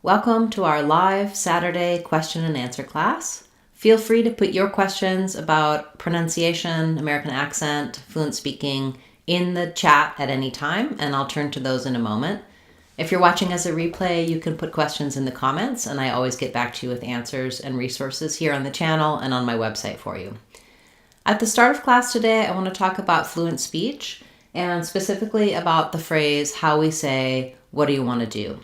Welcome to our live Saturday question and answer class. Feel free to put your questions about pronunciation, American accent, fluent speaking in the chat at any time, and I'll turn to those in a moment. If you're watching as a replay, you can put questions in the comments, and I always get back to you with answers and resources here on the channel and on my website for you. At the start of class today, I want to talk about fluent speech, and specifically about the phrase, how we say, what do you want to do?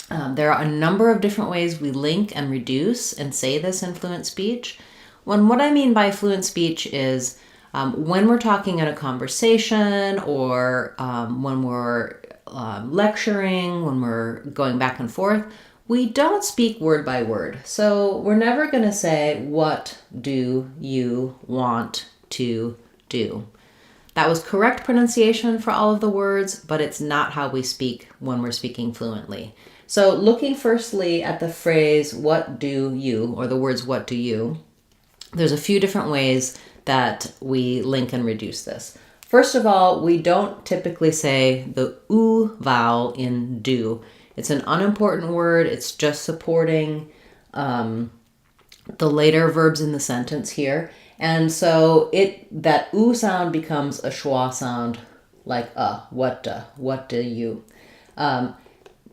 There are a number of different ways we link and reduce and say this in fluent speech. What I mean by fluent speech is when we're talking in a conversation or when we're lecturing, when we're going back and forth, we don't speak word by word. So we're never going to say, what do you want to do? That was correct pronunciation for all of the words, but it's not how we speak when we're speaking fluently. So looking firstly at the phrase, what do you, or the words, what do you, there's a few different ways that we link and reduce this. First of all, we don't typically say the oo vowel in do. It's an unimportant word. It's just supporting the later verbs in the sentence here. And so that oo sound becomes a schwa sound, like what do you.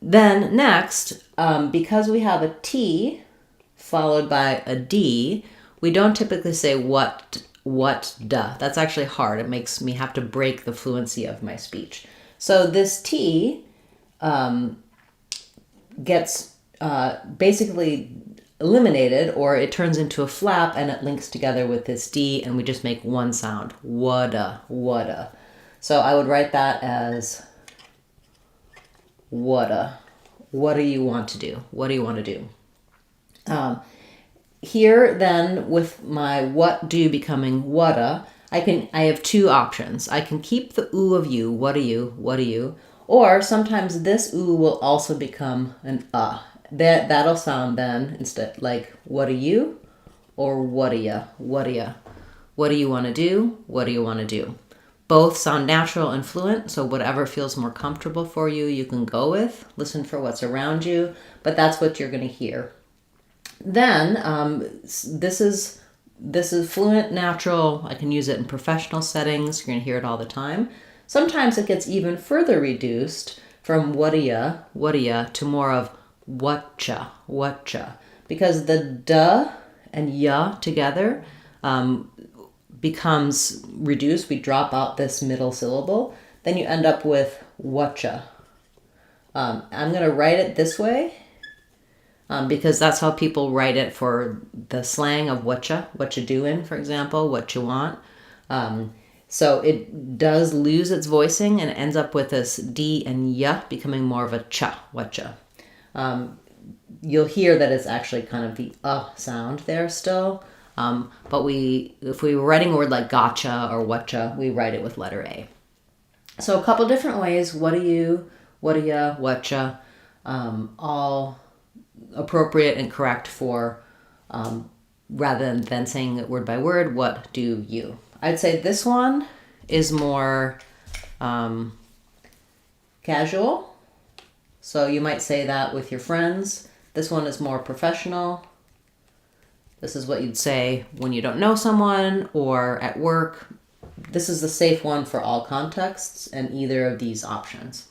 Then next, because we have a T followed by a D, we don't typically say what duh. That's actually hard. It makes me have to break the fluency of my speech. So this T gets basically eliminated, or it turns into a flap and it links together with this D, and we just make one sound, wada. So I would write that as wada. What do you want to do? What do you want to do? Here then, with my what do becoming wada, I have two options. I can keep the oo of you, what do you, or sometimes this oo will also become an That'll sound then instead like what do you, or what do ya, what do you want to do, what do you want to do. Both sound natural and fluent, so whatever feels more comfortable for you, you can go with. Listen for what's around you, but that's what you're going to hear. Then this is fluent, natural. I can use it in professional settings. You're going to hear it all the time. Sometimes it gets even further reduced from what do ya to more of whatcha, because the duh and ya together becomes reduced. We drop out this middle syllable. Then you end up with whatcha. I'm going to write it this way because that's how people write it for the slang of what you doing, for example, what you want. So it does lose its voicing and it ends up with this D and ya becoming more of a cha, whatcha. You'll hear that it's actually kind of the sound there still. But if we were writing a word like gotcha or whatcha, we write it with letter A. So a couple different ways, what do you, whatcha, all appropriate and correct for, rather than saying it word by word, what do you. I'd say this one is more casual. So you might say that with your friends. This one is more professional. This is what you'd say when you don't know someone or at work. This is the safe one for all contexts and either of these options.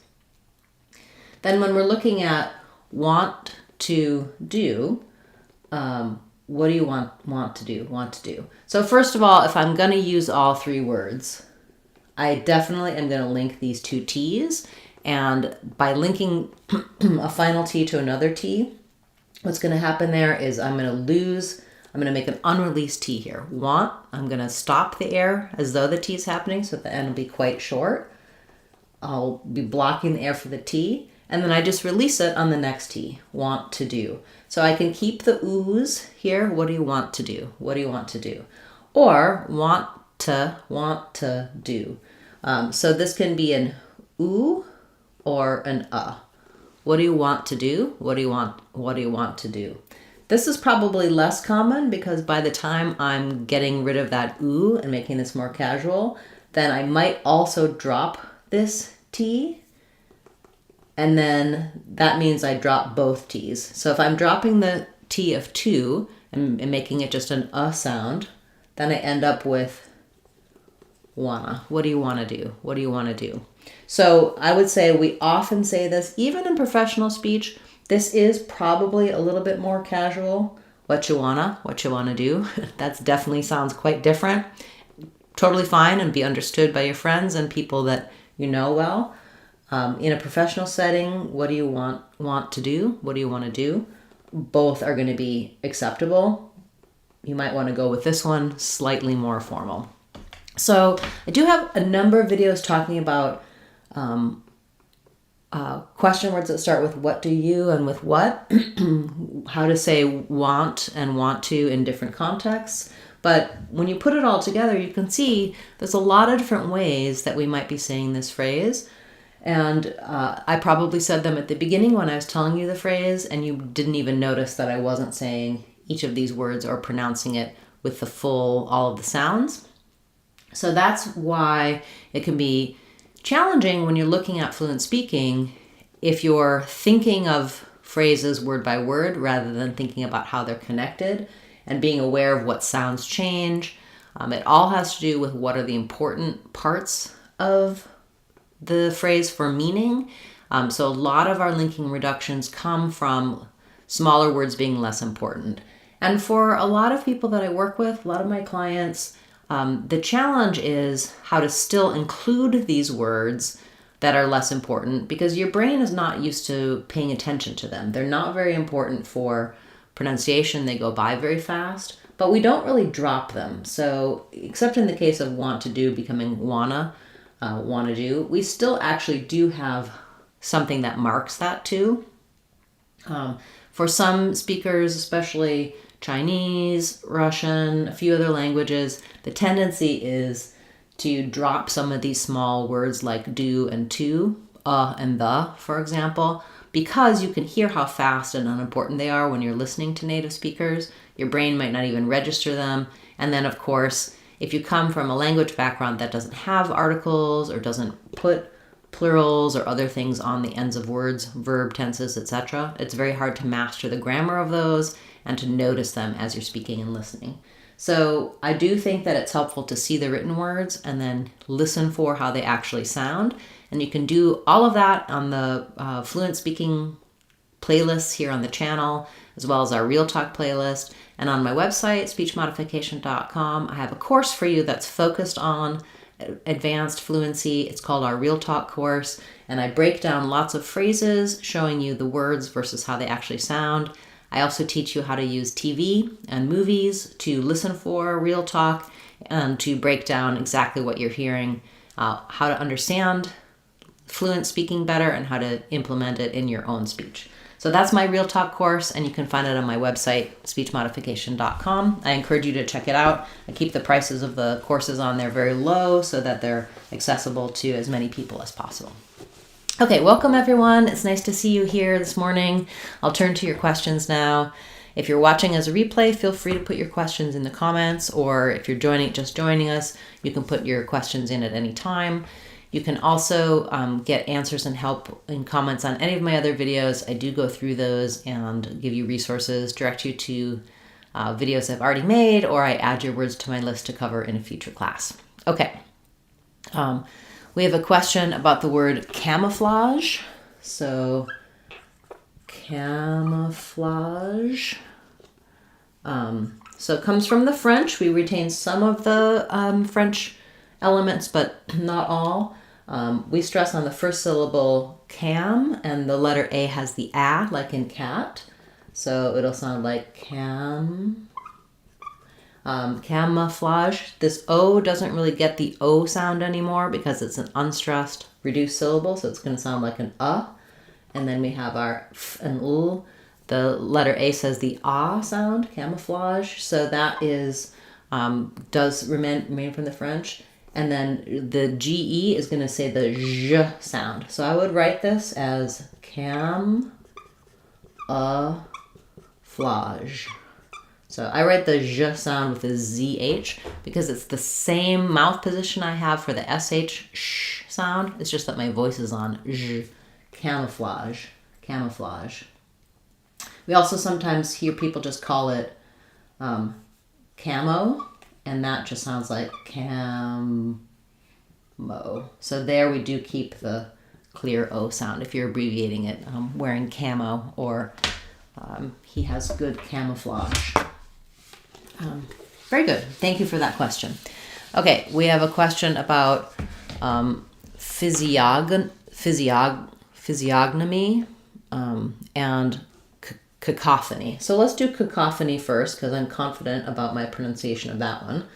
Then when we're looking at want to do, what do you want to do? So first of all, if I'm going to use all three words, I definitely am going to link these two T's. And by linking a final T to another T, what's going to happen there is I'm going to make an unreleased T here. Want, I'm going to stop the air as though the T is happening, so the end will be quite short. I'll be blocking the air for the T, and then I just release it on the next T, want to do. So I can keep the oohs here. What do you want to do? What do you want to do? Or want to do. So this can be an ooh or an What do you want to do? What do you want to do? This is probably less common because by the time I'm getting rid of that ooh and making this more casual, then I might also drop this T And then that means I drop both T's. So if I'm dropping the T of to and making it just an sound, then I end up with wanna. What do you want to do? What do you want to do? So I would say we often say this, even in professional speech. This is probably a little bit more casual. What you wanna do. That definitely sounds quite different. Totally fine and be understood by your friends and people that you know well. In a professional setting, what do you want to do? What do you want to do? Both are going to be acceptable. You might want to go with this one, slightly more formal. So I do have a number of videos talking about question words that start with what do you and with what, how to say want and want to in different contexts. But when you put it all together, you can see there's a lot of different ways that we might be saying this phrase. And I probably said them at the beginning when I was telling you the phrase, and you didn't even notice that I wasn't saying each of these words or pronouncing it with the full, all of the sounds. So that's why it can be challenging when you're looking at fluent speaking if you're thinking of phrases word by word rather than thinking about how they're connected and being aware of what sounds change. It all has to do with what are the important parts of the phrase for meaning. So a lot of our linking reductions come from smaller words being less important. And for a lot of people that I work with, a lot of my clients, the challenge is how to still include these words that are less important because your brain is not used to paying attention to them. They're not very important for pronunciation. They go by very fast, but we don't really drop them. So except in the case of want to do becoming wanna do, we still actually do have something that marks that too. For some speakers, especially Chinese, Russian, a few other languages, the tendency is to drop some of these small words like do and to, and the, for example, because you can hear how fast and unimportant they are when you're listening to native speakers. Your brain might not even register them. And then, of course, if you come from a language background that doesn't have articles or doesn't put plurals or other things on the ends of words, verb tenses, etc., it's very hard to master the grammar of those and to notice them as you're speaking and listening. So I do think that it's helpful to see the written words and then listen for how they actually sound. And you can do all of that on the Fluent Speaking playlists here on the channel, as well as our Real Talk playlist. And on my website, speechmodification.com, I have a course for you that's focused on advanced fluency. It's called our Real Talk course. And I break down lots of phrases showing you the words versus how they actually sound. I also teach you how to use TV and movies to listen for real talk and to break down exactly what you're hearing, how to understand fluent speaking better and how to implement it in your own speech. So that's my Real Talk course, and you can find it on my website, speechmodification.com. I encourage you to check it out. I keep the prices of the courses on there very low so that they're accessible to as many people as possible. Okay, welcome everyone. It's nice to see you here this morning. I'll turn to your questions now. If you're watching as a replay, feel free to put your questions in the comments, or if you're just joining us, you can put your questions in at any time. You can also get answers and help in comments on any of my other videos. I do go through those and give you resources, direct you to videos I've already made, or I add your words to my list to cover in a future class. Okay. We have a question about the word camouflage. So, camouflage. So it comes from the French. We retain some of the French elements, but not all. We stress on the first syllable cam, and the letter A has the A, like in cat. So it'll sound like camouflage. This O doesn't really get the O sound anymore because it's an unstressed, reduced syllable, so it's going to sound like an And then we have our F and L. The letter A says the sound, camouflage. So that is does remain from the French. And then the GE is going to say the J sound. So I would write this as camouflage. So I write the J sound with a ZH because it's the same mouth position I have for the SH sh sound. It's just that my voice is on J. camouflage, camouflage. We also sometimes hear people just call it camo, and that just sounds like camo. So there we do keep the clear O sound if you're abbreviating it, wearing camo, or he has good camouflage. Very good. Thank you for that question. Okay, we have a question about physiognomy and cacophony. So let's do cacophony first because I'm confident about my pronunciation of that one.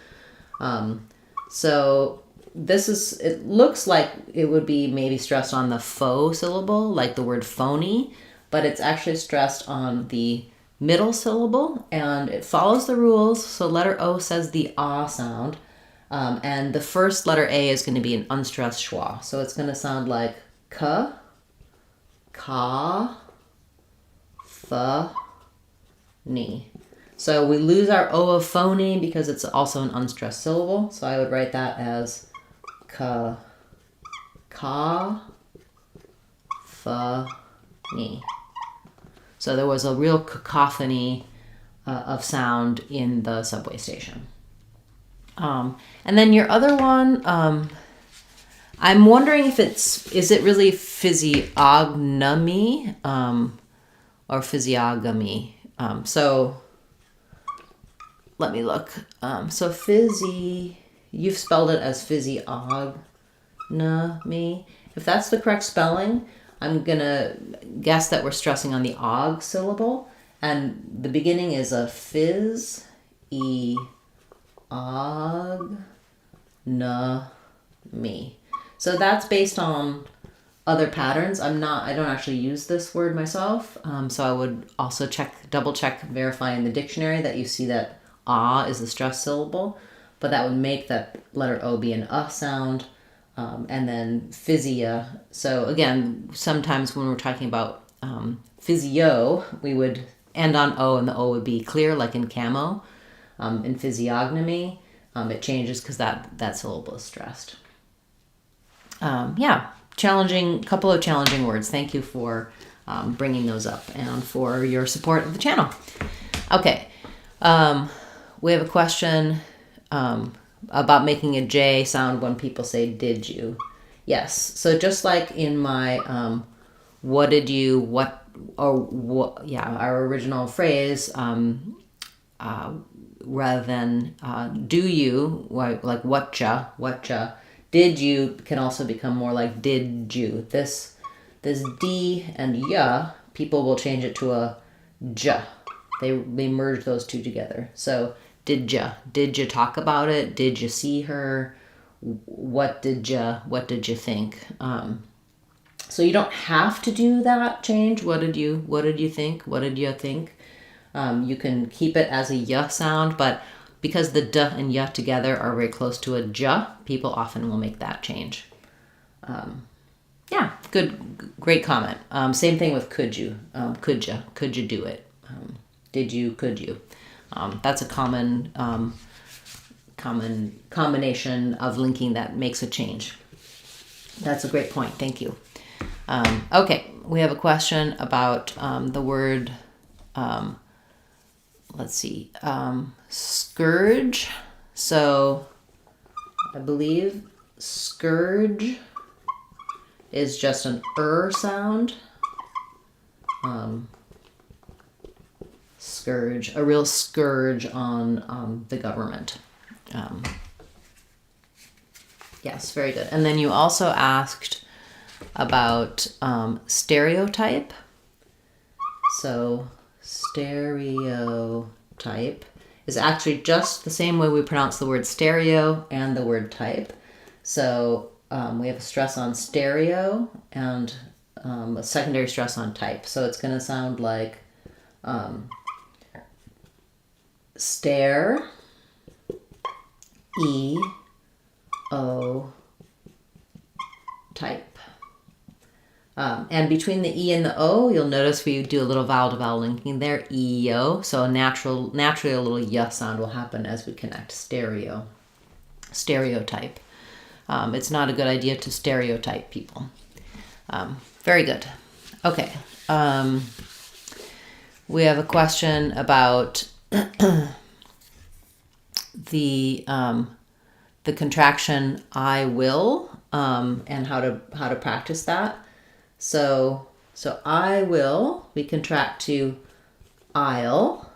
So this is, it looks like it would be maybe stressed on the faux syllable, like the word phony, but it's actually stressed on the middle syllable, and it follows the rules. So letter O says the ah sound, and the first letter A is going to be an unstressed schwa. So it's going to sound like ka, ka, th, ni. So we lose our O of phony because it's also an unstressed syllable. So I would write that as ka, ka, th, ni. So there was a real cacophony of sound in the subway station. And then your other one, I'm wondering if is it really physiognomy or physiognomy? So let me look. So you've spelled it as physiognomy. If that's the correct spelling, I'm going to guess that we're stressing on the og syllable. And the beginning is a phys, og, me. So that's based on other patterns. I don't actually use this word myself. So I would also double check, verify in the dictionary that you see that ah is the stressed syllable, but that would make that letter O be an sound. And then physio. So again, sometimes when we're talking about physio, we would end on O and the O would be clear, like in camo. In physiognomy, it changes because that syllable is stressed. Couple of challenging words. Thank you for bringing those up and for your support of the channel. Okay, we have a question about making a J sound when people say did you. Yes, so just like in my our original phrase, rather than do you, like whatcha, did you can also become more like did you. This D and ya, people will change it to a J. They merge those two together. So did ya talk about it? Did you see her? What did you think? So you don't have to do that change. What did you think? What did you think? You can keep it as a y sound, but because the d and y together are very close to a j, people often will make that change. Great comment. Same thing with could you do it? Did you, could you? That's a common combination of linking that makes a change. That's a great point. Thank you. Okay, we have a question about the word, scourge. So I believe scourge is just an sound. Scourge, a real scourge on the government. Yes, very good. And then you also asked about stereotype. So stereotype is actually just the same way we pronounce the word stereo and the word type. So we have a stress on stereo and a secondary stress on type. So it's going to sound like stare, E-O, type. And between the E and the O, you'll notice we do a little vowel-to-vowel linking there, E-O. So naturally a little y sound will happen as we connect stereotype. It's not a good idea to stereotype people. Very good. Okay. We have a question about the contraction I will, and how to practice that. So I will, we contract to I'll.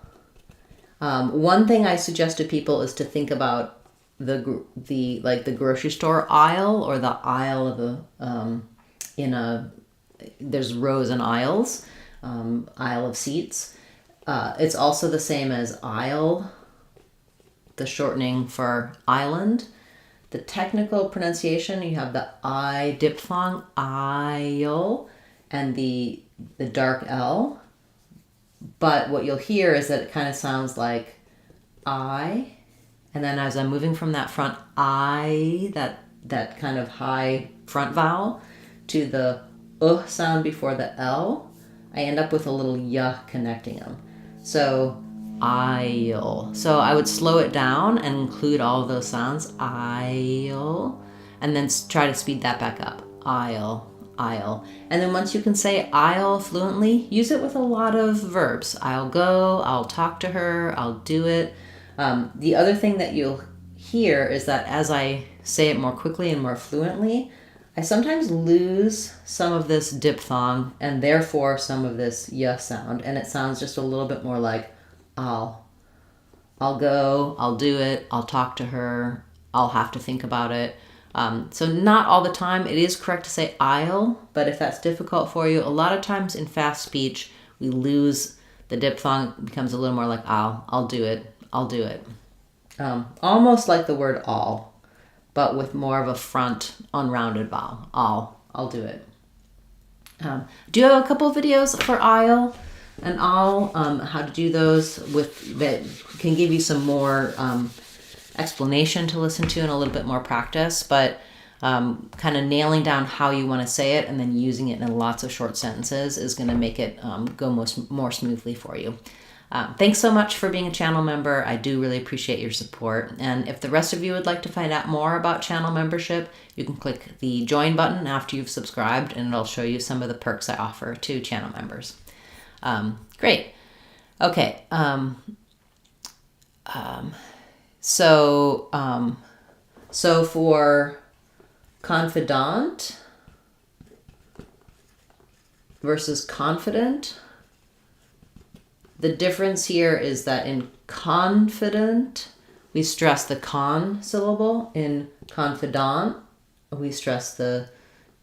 One thing I suggest to people is to think about the grocery store aisle, or the aisle of there's rows and aisles, aisle of seats. It's also the same as aisle, the shortening for island. The technical pronunciation, you have the I diphthong, aisle, and the dark L. But what you'll hear is that it kind of sounds like I, and then as I'm moving from that front I, that kind of high front vowel, to the sound before the L, I end up with a little y connecting them. So I'll. So I would slow it down and include all of those sounds. I'll. And then try to speed that back up. I'll. And then once you can say I'll fluently, use it with a lot of verbs. I'll go, I'll talk to her, I'll do it. The other thing that you'll hear is that as I say it more quickly and more fluently, I sometimes lose some of this diphthong and therefore some of this y sound. And it sounds just a little bit more like I'll go, I'll do it, I'll talk to her, I'll have to think about it. So not all the time. It is correct to say I'll, but if that's difficult for you, a lot of times in fast speech, we lose the diphthong. It becomes a little more like I'll do it, I'll do it. Almost like the word all, but with more of a front unrounded vowel. I'll do it. Do you have a couple of videos for I'll and all, how to do those that can give you some more explanation to listen to and a little bit more practice, but kind of nailing down how you want to say it and then using it in lots of short sentences is going to make it go more smoothly for you. Thanks so much for being a channel member. I do really appreciate your support. And if the rest of you would like to find out more about channel membership, you can click the join button after you've subscribed and it'll show you some of the perks I offer to channel members. Great. Okay. So for confidant versus confident, the difference here is that in confident, we stress the con syllable. In confidant, we stress the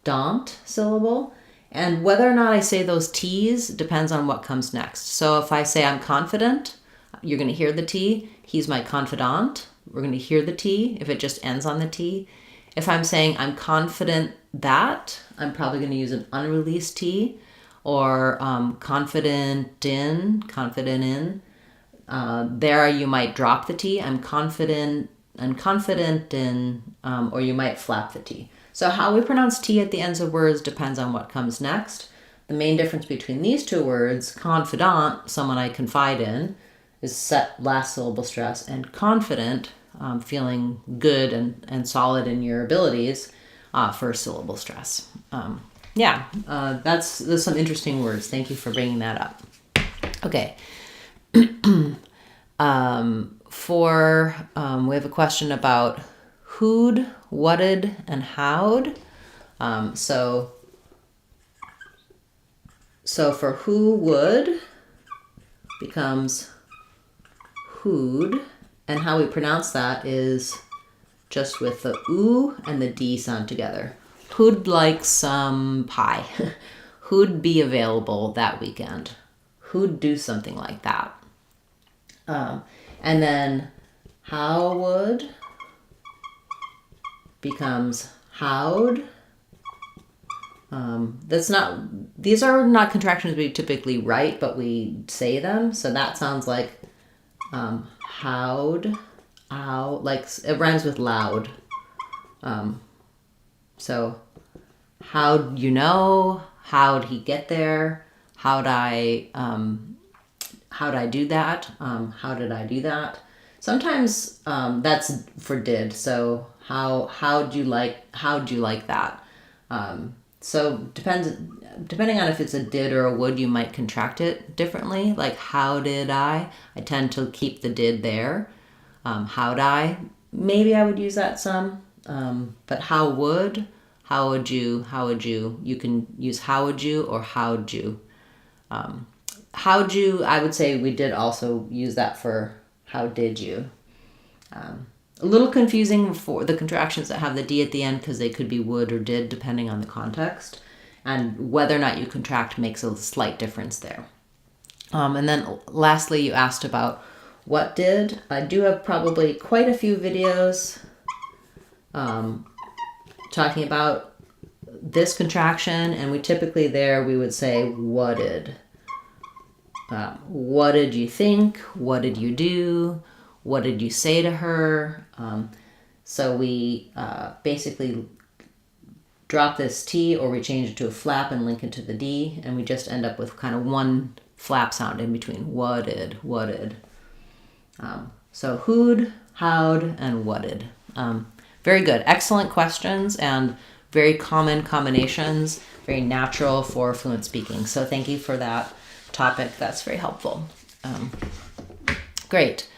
dant syllable. And whether or not I say those T's depends on what comes next. So if I say I'm confident, you're going to hear the T. He's my confidant. We're going to hear the T if it just ends on the T. If I'm saying I'm confident that, I'm probably going to use an unreleased T, or confident in. There you might drop the T. I'm confident in, or you might flap the T. So how we pronounce T at the ends of words depends on what comes next. The main difference between these two words, confidant, someone I confide in, is set last syllable stress, and confident, feeling good and solid in your abilities, first syllable stress. That's some interesting words. Thank you for bringing that up. Okay. We have a question about who'd, what'd, and how'd. So for who would becomes who'd, and how we pronounce that is just with the oo and the d sound together. Who'd like some pie? Who'd be available that weekend? Who'd do something like that? And then how would becomes how'd. These are not contractions we typically write, but we say them. So that sounds like how'd, ow, like it rhymes with loud. So how'd you know? How'd he get there? How'd I do that? How did I do that? Sometimes that's for did. So how'd you like that? So depending on if it's a did or a would, you might contract it differently. Like how did I tend to keep the did there. How'd I? Maybe I would use that some. But how would you, you can use how would you or how'd you. How'd you, I would say we did also use that for how did you. A little confusing for the contractions that have the D at the end because they could be would or did depending on the context. And whether or not you contract makes a slight difference there. And then lastly, you asked about what did. I do have probably quite a few videos talking about this contraction, and we typically we would say what did. What did you think? What did you do? What did you say to her? So we basically drop this T, or we change it to a flap and link it to the D, and we just end up with kind of one flap sound in between. What did. So who'd, how'd, and what'd. Very good. Excellent questions and very common combinations, very natural for fluent speaking. So thank you for that topic. That's very helpful. Great.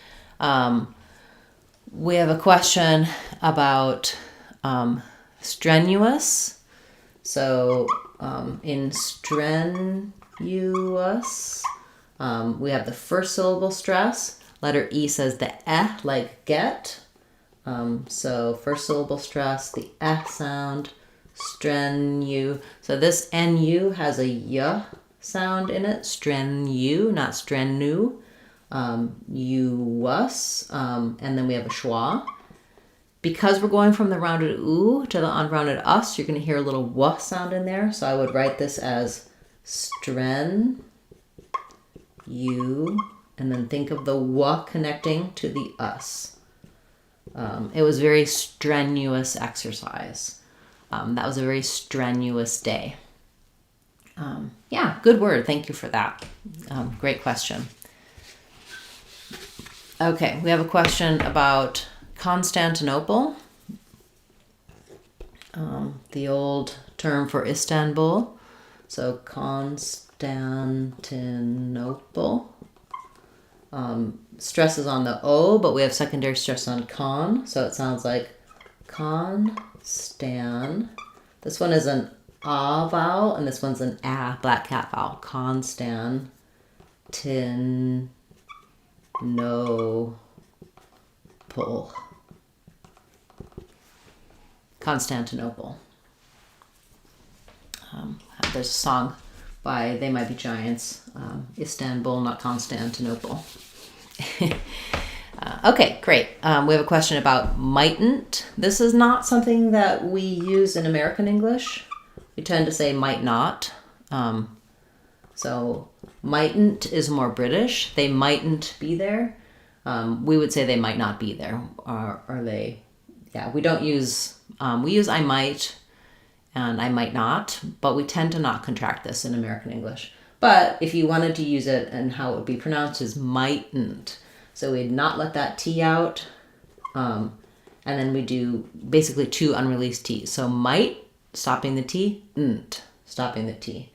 We have a question about strenuous. So in strenuous, we have the first syllable stress. Letter E says the like get. So first syllable stress, the sound, strenu. So this NU has a y sound in it. Strenu, not strenu. You, us, and then we have a schwa. Because we're going from the rounded oo to the unrounded us, you're going to hear a little w sound in there. So I would write this as stren, you, and then think of the w connecting to the us. It was very strenuous exercise. That was a very strenuous day. Yeah, good word. Thank you for that. Great question. Okay, we have a question about Constantinople, the old term for Istanbul. So Constantinople. Stress is on the O, but we have secondary stress on con, so it sounds like constan. This one is an A vowel, and this one's an A, black cat vowel. Constantinople. Constantinople. There's a song by They Might Be Giants, Istanbul, not Constantinople. Okay, great. We have a question about mightn't. This is not something that we use in American English. We tend to say might not. So mightn't is more British. They mightn't be there. We would say they might not be there. Or they, yeah, we don't use, we use I might and I might not, but we tend to not contract this in American English. But if you wanted to use it, and how it would be pronounced is mightn't. So we'd not let that T out. And then we do basically two unreleased T's. So might, stopping the T, n't, stopping the T.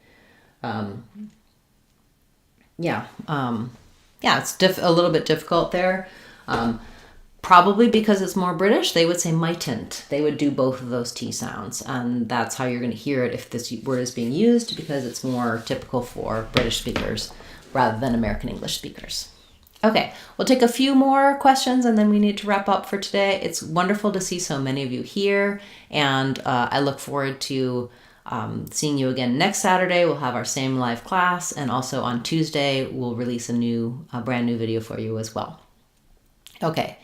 Yeah, it's a little bit difficult there. Probably because it's more British, they would say mightn't. They would do both of those T sounds, and that's how you're going to hear it if this word is being used, because it's more typical for British speakers rather than American English speakers. Okay, we'll take a few more questions and then we need to wrap up for today. It's wonderful to see so many of you here, and I look forward to seeing you again next Saturday. We'll have our same live class, and also on Tuesday we'll release a brand new video for you as well. Okay.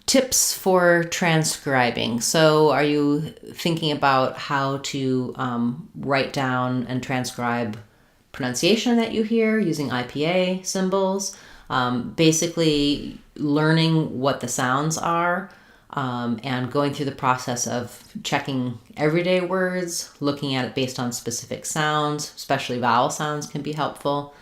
Tips for transcribing. So are you thinking about how to write down and transcribe pronunciation that you hear using IPA symbols? Basically learning what the sounds are, and going through the process of checking everyday words, looking at it based on specific sounds, especially vowel sounds can be helpful.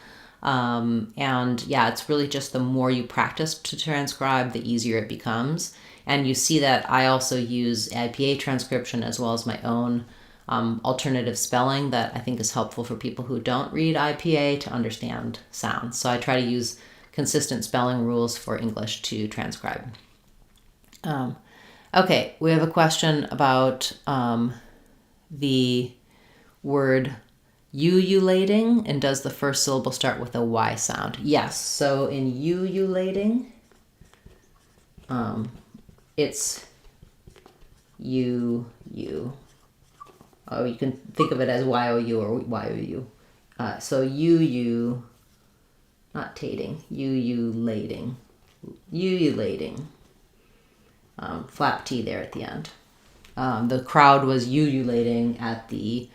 And yeah, it's really just the more you practice to transcribe, the easier it becomes. And you see that I also use IPA transcription as well as my own alternative spelling that I think is helpful for people who don't read IPA to understand sounds. So I try to use consistent spelling rules for English to transcribe. Okay, we have a question about the word ululating, and does the first syllable start with a Y sound? Yes, so in ululating, it's U. Oh, you can think of it as Y-O-U or Y-O-U. So U, not tating, ululating. Ululating. Flap T there at the end. The crowd was ululating at the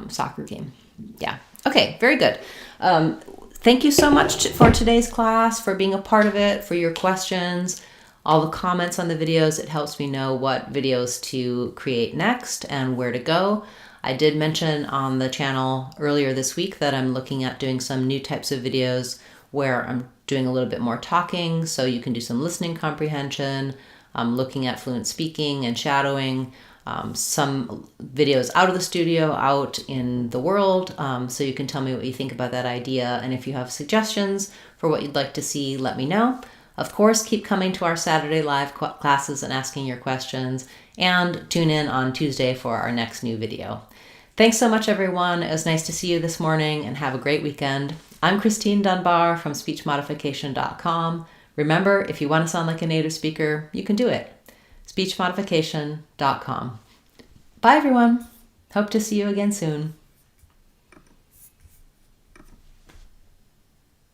soccer game. Yeah. Okay, very good. Thank you so much for today's class, for being a part of it, for your questions, all the comments on the videos. It helps me know what videos to create next and where to go. I did mention on the channel earlier this week that I'm looking at doing some new types of videos where I'm doing a little bit more talking, so you can do some listening comprehension, looking at fluent speaking and shadowing, some videos out of the studio, out in the world, so you can tell me what you think about that idea. And if you have suggestions for what you'd like to see, let me know. Of course, keep coming to our Saturday live classes and asking your questions, and tune in on Tuesday for our next new video. Thanks so much, everyone. It was nice to see you this morning, and have a great weekend. I'm Christine Dunbar from speechmodification.com. Remember, if you want to sound like a native speaker, you can do it. speechmodification.com. Bye, everyone. Hope to see you again soon.